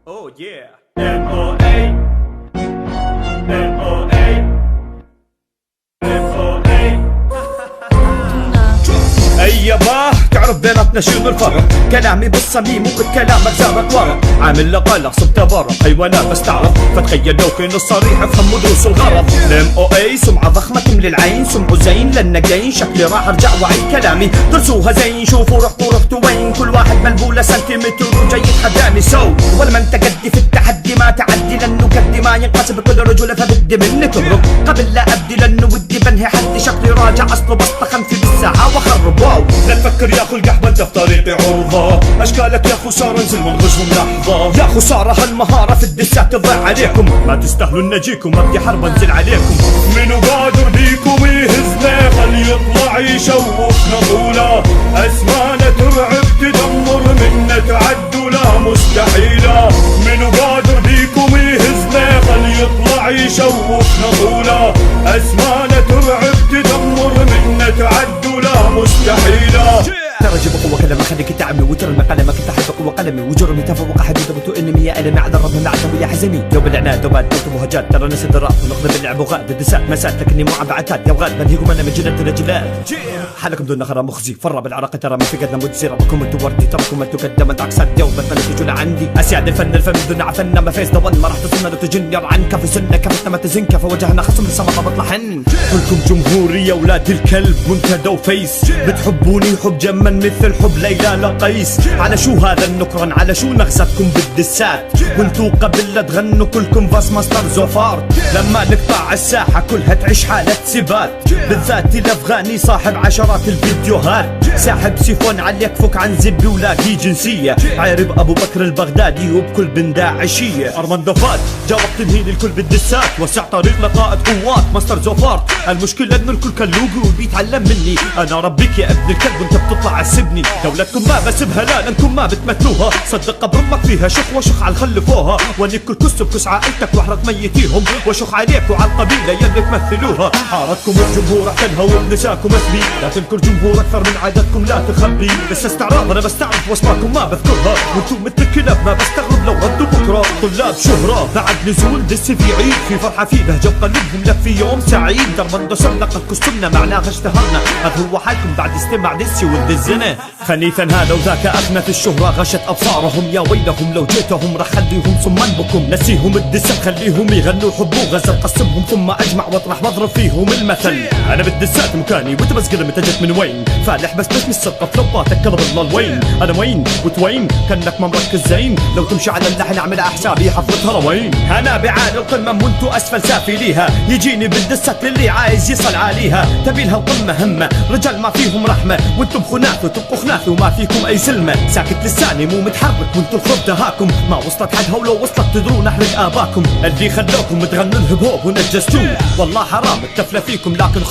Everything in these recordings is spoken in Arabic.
Oh yeah. MOA. MOA. MOA. اي يابا تعرف بيناتنا شنو الفرق؟ كلامي بالصميم وبكلامك زارك ورق. عامل له قلق صرت تبرق حيوانات بس تعرف، فتخيلوا كأنه الصريح افهموا دروس الغرض. MOA سمعة ضخمة تملي العين، سمعوا زين للنقين، شكلي راح ارجع وعي كلامي درسوها زين. شوفوا رحتوا وين، كل واحد ملبولة سنتيمتر وجاي يتحداني ولا ما انت قدي في التحدي ما تعدي، لانه قدي ما ينقسم بكل رجولة فبدي منك اهرب قبل لا ابدي، لانه ودي بنهي حدي شكلي راجع اصله بسطة في بالساعة واخرب. واو لا تفكر يا اخو القحبة انت في طريقي عرضة، اشكالك يا خسارة انزل وانغشهم لحظة. يا خسارة هالمهارة في الدسات تضيع عليكم، ما تستاهلوا ان اجيكم ابدي حرب انزل عليكم. منو قادر بيكم يهزنا خلي يطلع يشوفنا طولة، اسمانا ترعب تدمر منا تعدوا لا مستحيلة. منو قادر بيكم يهزنا خلي يطلع يشوفنا طولة، اسمانا ترعب تدمر منا تعدوا لا مستحيلة. ترى جيب قوة كلامك خليك تعمي وترمي قلمك انت حبك وقلمي وجرمي تفوق حديدة وتؤنمي يا ألمي على الرب معدم يا حزمي. يوم العناد وبعد دوت مهجات ترى ناس الدراء ونقدر بنلعب وغاد الدسات مسات لكني مو عبعتات يا وغاد بنهيكم انا من جنة الرجلات. حالكم دون خرا مخزي فرة بالعراق ترى ما في قدنا متزيرة بكم انتو وردي تركم انتو قدمت عكسات يوم بتمنى تجونا عندي اسياد الفن بدون عفنا ما فيز دون ما راح تصلنا لو تجنير عنك في سنة كفتنا ما تزنك فوجهنا خصم لسما بطلع حن. كلكم جمهوري يا ولاد الكلب منتدى وفيس، بتحبوني حب جمن مثل حب ليلى لقيس. على شو هذا النكران على شو نغزتكم بالدسات، وانتو قبل لا تغنوا كلكم باس ماستر زوفارت. لما نقطع الساحة كلها تعيش حالة سبات، بالذات الافغاني صاحب عشرات الفيديوهات، ساحب سيفون على يكفك عن زبي ولاقي جنسية، عارب ابو بكر البغدادي وبكل بن داعشية. ارمندو فات جاوب تنهين الكل بالدسات، وسع طريق لقائد قوات ماستر زوفارت. المشكلة انه الكل كلوقي وبيتعلم مني، انا ربيك يا ابن الكلب وانت بتطلع تسبني. دولتكم ما بسبها لا لانكم ما بتمثلوها، صدق قبر امك فيها شخ وشخ على الخلفوها، وانك كل كس بكس عائلتك واحرق ميتيهم وشخ عليك وعلى القبيلة يلي تمثلوها. حارتكم الجمهور احتلها وبنساكم اسمي، لكن كل جمهور اكثر من عددكم لا تخبي. بس استعراض انا بستعرف واسماءكم ما بذكرها، وانتم مثل الكلاب ما بستغرب لو ردوا بكره. طلاب شهرة بعد نزول دس في عيد، في فرحة في بهجة بقلبهم لك في يوم سعيد. درمندو سبلق الكستمنا معناها اشتهرنا، هذا هو حالكم بعد استماع دسي ولد الزنا. خنيثا هذا وذاك أغنت الشهرة غشت أبصارهم، يا ويلهم لو جيتهم رح خليهم صما بكم. نسيهم الدسم خليهم يغنوا حبوا غزل قسمهم ثم أجمع واطرح واضرب فيهم المثل. أنا بالدسات مكاني وانت بس قلم انت جيت من وين، فالح بس مش السقة فلوباتك كلب الله وين. أنا وين وتوين كأنك ما مركز زين، لو تمشي على اللحن أعمل حسابي حفظتها روين. أنا بعالي القمة وانتو أسفل سافليها، يجيني بالدسات للي عايز يصل عليها. تبيلها القمة همة رجال ما فيهم رحمة، وانتم خناث وتبقوا خناث وما فيكم أي سلمة. ساكت لساني مو متحرك وانتو الخوف دهاكم، ما وصلت حدها ولو وصلت تدرون أحرق آباكم. اللي خلوكم تغنوا الهب هوب ونجستوه، والله حرام التفلة فيكم لكن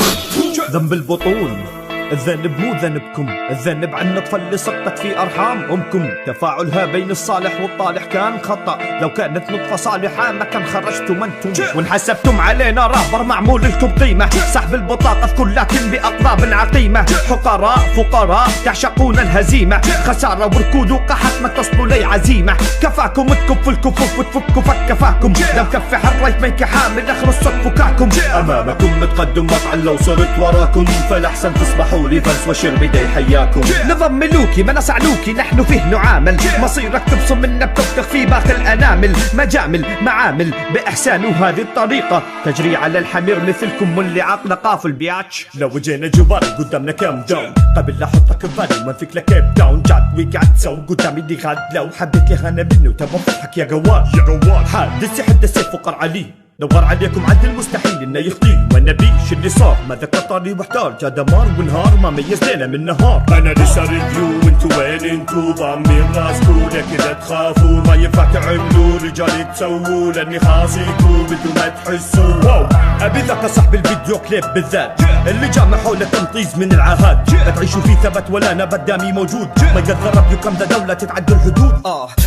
ذنب البطون. الذنب مو ذنبكم، الذنب عن النطفة اللي سقطت في أرحام أمكم. تفاعلها بين الصالح والطالح كان خطأ، لو كانت نطفة صالحة ما كان خرجتم أنتم وانحسبتم علينا رهبر معمول لكم قيمة. سحب البطاقة في كل لكن بأقراب عقيمة، حقراء فقراء تعشقون الهزيمة، خسارة وركود وقحط ما تصلوا لي عزيمة. كفاكم تكب في الكفوف وتفكوا فك كفاكم، لو كفي حريت ميك حامل اخر الصد فكاكم. أمامكم متقدم وطعا لو صرت وراكم، فالأحسن تصبحوا ليفرس وشر بدي حياكم. نظام ملوكي ما نسعلوكي نحن فيه نعامل، مصيرك تبصم منا بتبتغ في باقي الأنامل. مجامل معامل بإحسان وهذه الطريقة تجري على الحمير مثلكم واللي عقله قافل بياتش. لو جينا جواري قدامنا كام داون، قبل لا احطك ببالي ما فيك لك كيب داون. جات وقعدت سو قدامي اللي غاد لو حبيت لي هنا منه وتبغى فرحك يا جوال يا جوال. حادث حدث فقر علي لو غار عليكم عد المستحيل انه يخطي، وانا بيش اللي صار ما ذكر طاري واحتار. جا دمار ونهار ما ميز ليلة من نهار. انا لسه ريفيو وانتو وين انتو ضامين راسكو لكذا تخافوا، ما ينفع تعملوا رجال تسووا لاني خاصيكو بدون ما تحسوا. واو ابي ذاك صاحب الفيديو كليب بالذات اللي جامع حول تنطيز من العاهات، لا تعيشوا في ثبت ولا انا بدامي موجود. ما يقدر ربي كم ذا دولة تتعدى الحدود.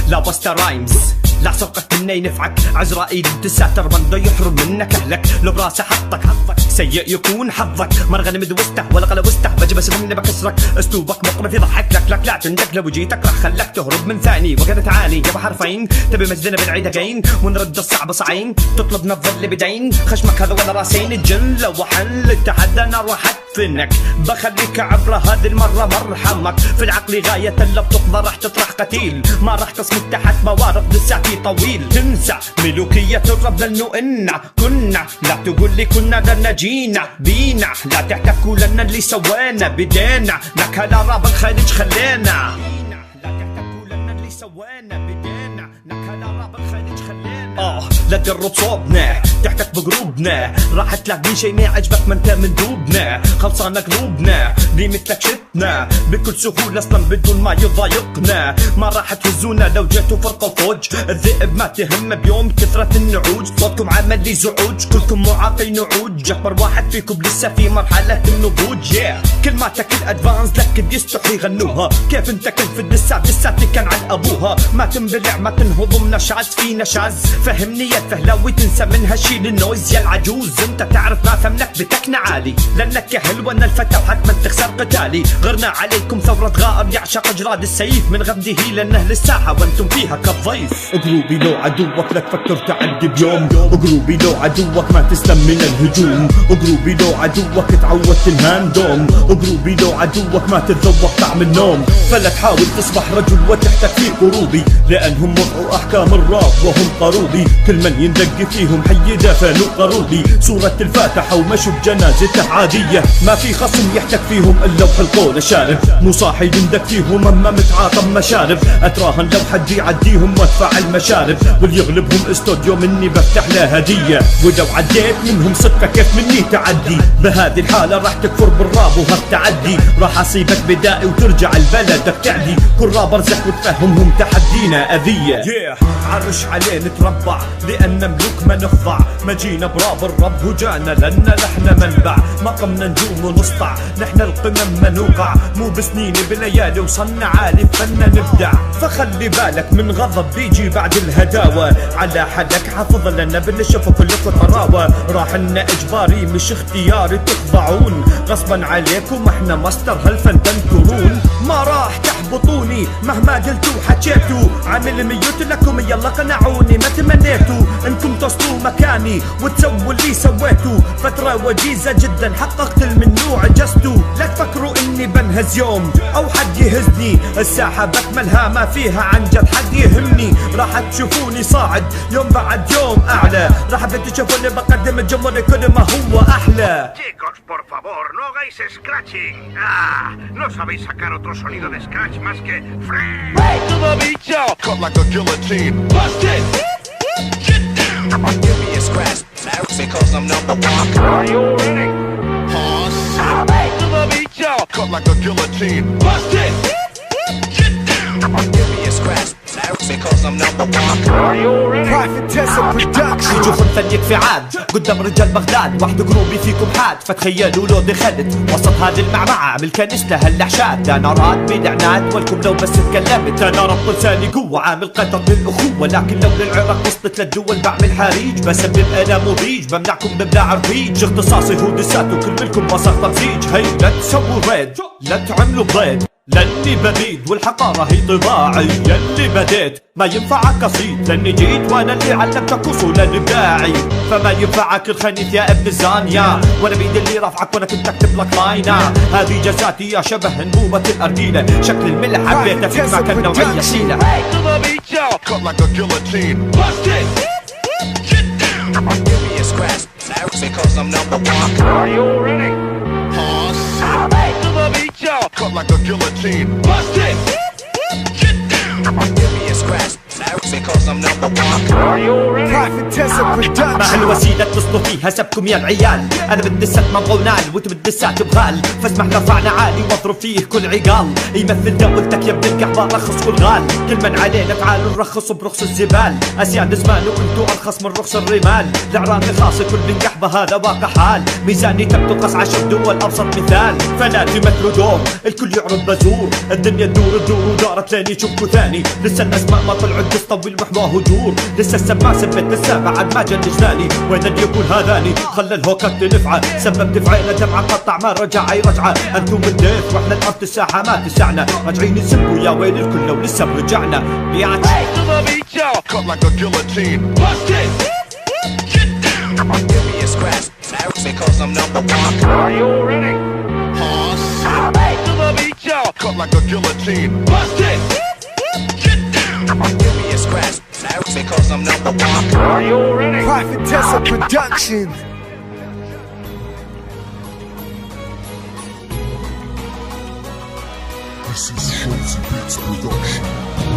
لا بستا رايمز لا سرقك مني ينفعك عزرائيل تساتر من يحرم منك اهلك لو براسه حطك سيء يكون حظك مرغني مدوسته ولا قلوسته بجي بس مني بكسرك اسلوبك مقرف يضحك لك لا تندك لو جيتك راح خلك تهرب من ثاني وكذا تعاني جاب حرفين تبي مجدنا بالعيدين ونرد الصعب صعين تطلب نفضل بدين خشمك هذا ولا راسين الجن لو حل التحدى نار راح ادفنك بخليك عبره هذه المره مرحمك في العقل غايه لا بتقضى راح تطرح قتيل ما راح تصمت تحت موارق لساتي طويل تنسى ملوكيه الرب لانه إنا كنا لا تقول لي كنا لنا جينا بينا لا تحتكوا لنا اللي سوينا بدينا لك هلا راب الخليج خلينا لا تحتكوا لنا اللي سوينا بدينا لك هلا راب الخليج خلينا لا تجرب صوبنا تحتك بقروبنا راح تلاقي شي ما يعجبك ما انت من دوبنا خلصانة قلوبنا لي مثلك شتنا بكل سهولة اصلا بدون ما يضايقنا ما راح تهزونا لو جيتوا فرق الفوج الذئب ما تهم بيوم كثرة النعوج صوتكم عمل لي زعوج كلكم معاقي نعوج اكبر واحد فيكم لسه في مرحلة النضوج كلماتك الادفانس لك يستحي يغنوها كيف انت كنت في الدسات لساتي كان عن ابوها ما تنبلع ما تنهضم نشاز في نشاز فهمني يا فهلاوي تنسى من هالشي للنويز يا العجوز انت تعرف ما فهمنك بتكنا عالي لانك يا حلوة انا الفتى وحتما تخسر قتالي غرنا عليكم ثورة غائر يعشق اجراد السيف من غمده لانه للساحة وانتم فيها كالضيف قلوبي لو عدوك لا تفكر تعدي بيوم قلوبي لو عدوك ما تسلم من الهجوم قلوبي لو عدوك تعود تنهان دوم قلوبي لو عدوك ما تتذوق طعم النوم فلا تحاول تصبح رجل وتحتك في قروبي لانهم وضعوا احكام الراب وهم قروبي كل من يندق فيهم حي دفنوا قروبي سورة الفاتحة ومشوا بجنازته عادية ما في خصم يحتك فيهم الا وحلقون شارب مو صاحي يندق فيهم اما متعاطم مشارب اتراهن لو حد يعديهم وادفع المشارب واللي يغلبهم استوديو مني بفتح له هدية ولو عديت منهم صدفة كيف مني تعدي بهذه الحالة راح تكفر بالراب وهالتعدي راح اصيبك بدائي وترجع لبلدك تعدي كل رابر زك وتفهمهم تحدينا اذية عرش عليه نتربع لان ملوك ما نخضع ما جينا براب الرب وجانا لنا نحن منبع مقامنا نجوم ونسطع نحن القمم ما نوقع مو بسنيني بليالي وصلنا عالي فنا نبدع فخلي بالك من غضب بيجي بعد الهداوة على حدك حافظ لنا بالشفا كلكم طراوة راح لنا اجباري مش اختياري تخضعون غصبا عليكم احنا ماستر هالفن تنكرون ما راح تحبطوني مهما قلتوا وحكيتوا عامل ميوت لكم يلا قنعوني ما تمنيتوا انكم تصلوا مكاني وتسووا اللي سويتوا فترة وجيزة جدا حققت الممنوع جزتوا لا تفكروا اني بنهز يوم او حد يهزني الساحة بكملها ما فيها عن جد حد يهمني راح تشوفوني صاعد يوم بعد يوم اعلى راح تشوفوني بقدم الجمهور كل ما هو احلى. Chicos, por favor, no hagáis scratching. No sabéis sacar otro sonido de scratch más que freak. Todo bicho, Cut like a guillotine. bust it. Get down. Give me a scratch because I'm number one. Are you ready? Todo bicho, Cut like a guillotine. bust it. Get down. Give me a scratch because I'm number one. Are you ready? شوفوا نفنيك في عاد قدام رجال بغداد واحد قروبي فيكم حاد فتخيلوا لو دخلت وسط هذه المعمعة عامل كنس لها الاحشاد انا راد بلعنات ولكم لو بس تكلمت انا رب لساني قوة عامل قدر للاخوة لكن لو للعراق وصلت للدول بعمل حريج بسبب انا مضيج بمنعكم ببلاع رفيج اختصاصي هو دسات وكل منكم بصر تمزيج هي لا تسووا ريد لا تعملوا بيض لاني ببيد والحقارة هي طباعي يلي بديت ما ينفعك قصيد لاني جيت وانا اللي علمتك اصول الابداعي فما ينفعك الخنيث يا ابن الزانية وانا بيدي اللي رافعك وانا كنت اكتب لك لاينة هذه جزاتي يا شبه انبوبة الارجيلة شكل الملح حبيته فيك ما كان نوعية حيلة Todo bicho, Cut like a guillotine. bust it. Get down. Give me a scratch because I'm number one. Are you ready? Todo bicho, Cut like a guillotine. bust it. Get down. Give me a scratch because I'm number one. Are you ready? مع الوسيلة اتصلوا فيها سبكم يا العيال انا بالدسات مبغى ونال وانت بالدسات بغال فاسمح رفعنا عالي واضرب فيه كل عقال يمثل دولتك يا ابن الكعبة رخص كل غال كل من علينا تعالوا نرخص برخص الزبال اسياد زمان وانتو ارخص من رخص الرمال العراقي خاص كل من قحبة هذا واقع حال ميزاني تقص 10 دول ابسط مثال فلا تمثلوا دور الكل يعرض بزور الدنيا تدور ودارت لين يشوفكوا ثاني لسه الاسماء ما طلعوا طويل محواه دور. لسه السما سبت لسه بعد ما جا الجناني، وين اللي يقول هذاني خلى الهوكة تنفعه، سببت في عينه دمعة قطع ما رجع اي رجعه. انتم الديث واحنا الارض الساحة ما تسعنا، راجعين نسبوا يا ويل الكل لو لسه رجعنا. بيعت To the beat, y'all. Cut like a guillotine. Bust it. Get down. Give me a scratch, because I'm number one. Are you ready? To the beat, y'all. Cut like a guillotine. Bust it. Get down. Give me a scratch, because I'm number one. Are you ready? Private Tesla Production.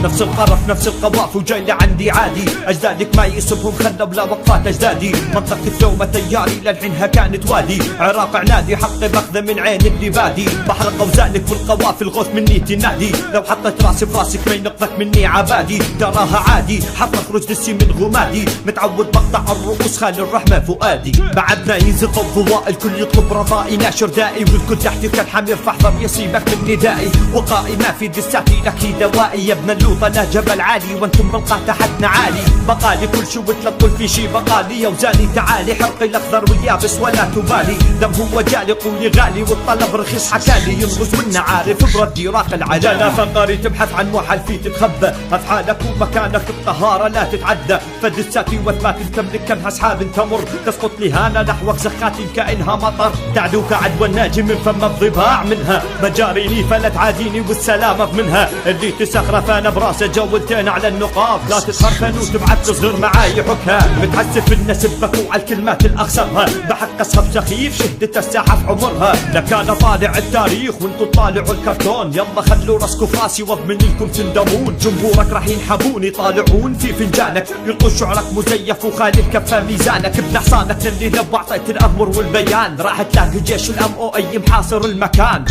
نفس القرف نفس القواف وجاي لعندي عادي، اجدادك ما يسبهم خلوا بلا وقفات اجدادي. منطقة الثومة تياري للحينها كانت وادي، عراق عنادي حقي باخذه من عين اللي بادي. بحر قوزانك والقوافل غوث مني تنادي، لو حطيت راسي في راسك ما ينقذك مني عبادي. تراها عادي حط اخرج دسي من غمادي، متعود بقطع الرؤوس خالي الرحمة فؤادي. بعدنا ينزل ضوء الكل يطلب رضائي، ناشر دائي والكل تحتي كالحمير فاحذر يصيبك من ندائي. وقائي ما في دساتي لك دوائي، يا ابن اللوط انا جبل عالي وانتم بالقاع تحتنا عالي. بقالي كل شي وتلطل في شي بقالي، يا وزاني تعالي حرقي الاخضر واليابس ولا تبالي. دم هو جالي قولي غالي والطلب رخيص حكالي، ينغز منا عارف بردي راق العجلة. فقاري تبحث عن محل فيه تتخبى، افعالك ومكانك الطهارة لا تتعدى. فدساتي وثبات تملك كانها اسحاب تمر، تسقط لهانا نحوك زخاتي كأنها مطر. تعدوك عدوى الناجي من فم الضباع منها، مجاريني فلا تعاديني والسلامة منها. اللي تسخرف انا براسه جولتين على النقاط، لا تتخرفن وتبعت تصغر معاي حكام. بتحسف النسبك وعلى الكلمات الاخسرها، بحق اصحاب سخيف شهدت الساحة في عمرها. لكان طالع التاريخ وانتو طالعوا الكرتون، يلا خلوا راسكو في راسي واضمن لكم تندمون. جمهورك راح ينحبون يطالعون في فنجانك، يلقوا شعرك مزيف وخالي الكفة ميزانك. ابن حصانك اللي لو اعطيت الامر والبيان، راح تلاقي جيش الام او اي محاصر المكان.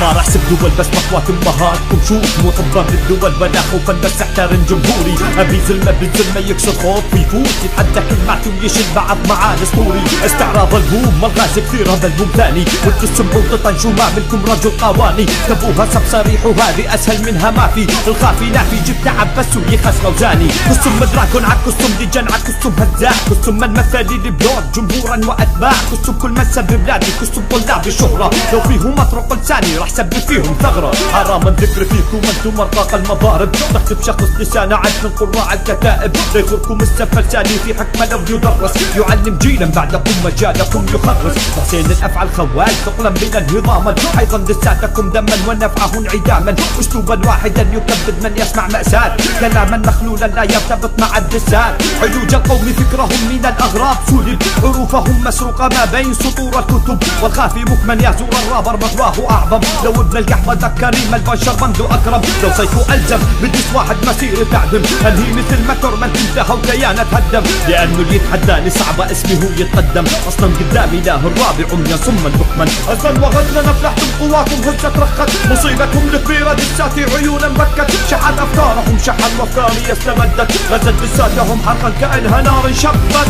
ما راح سب دول بس مخوات امهاتكم، شوف مو طبان الدول ولا خوفا بس احترم جمهوري. ابي زلمه بالزلمه يكسر خوف ويفوت، يتحدى كلمات ويشيل بعض معاه اسطوري. استعراض الهوم ملغاز كثير هذا البوم ثاني، وانتو السم وتطنشوا ما منكم رجل قواني. كفوها سب صريح وهذه اسهل منها ما في، الخافي نافي جبت عبس ويخس غوزاني. كسم مدراكن عكسم ديجن عكسم هزاع، كسم من مثلي البلاد جمهورا واتباع. كسم كل من سب بلادي، كسم طلاب الشهره، لو فيهم مطرق لساني راح سبب فيهم ثغرة. حرام الذكر فيكم انتم مرقاق المضارب، نكتب شخص لسانه عد من قراء الكتائب. ليغركم السب لساني في حكمة لو يدرس، يعلم جيلا بعدكم مجالكم يخرس. تحسين الافعال خوال ثقلا من الهضاما، ايضا لساتكم دما ونفعه انعداما. اسلوبا واحدا يكبد من يسمع مأساة، كلاما مخلولا لا يرتبط مع الدسات. عجوج القوم فكرهم من الاغراب سلب، حروفهم مسروقة ما بين سطور الكتب. والخافي مكمن يزور الرابر مغواه اعظم، لو ابن القحوة ذا كريم البشر منذ اكرم. لو صيفه الزم بديس واحد مسير تعدم، هل هي مثل مكر من تنتهى وكيانه تهدم. لانه اللي يتحداني صعبة اسمي هو يتقدم، اصلا قدامي له الرابع عميا صما بكما. ازل وغدنا نفلحتم قواكم هزت رخت، مصيبتهم الكبيرة دساتي عيونا بكت. شحن افكارهم شحن وافكاري استمدت، غزت دساتهم حرقا كانها نار انشقت.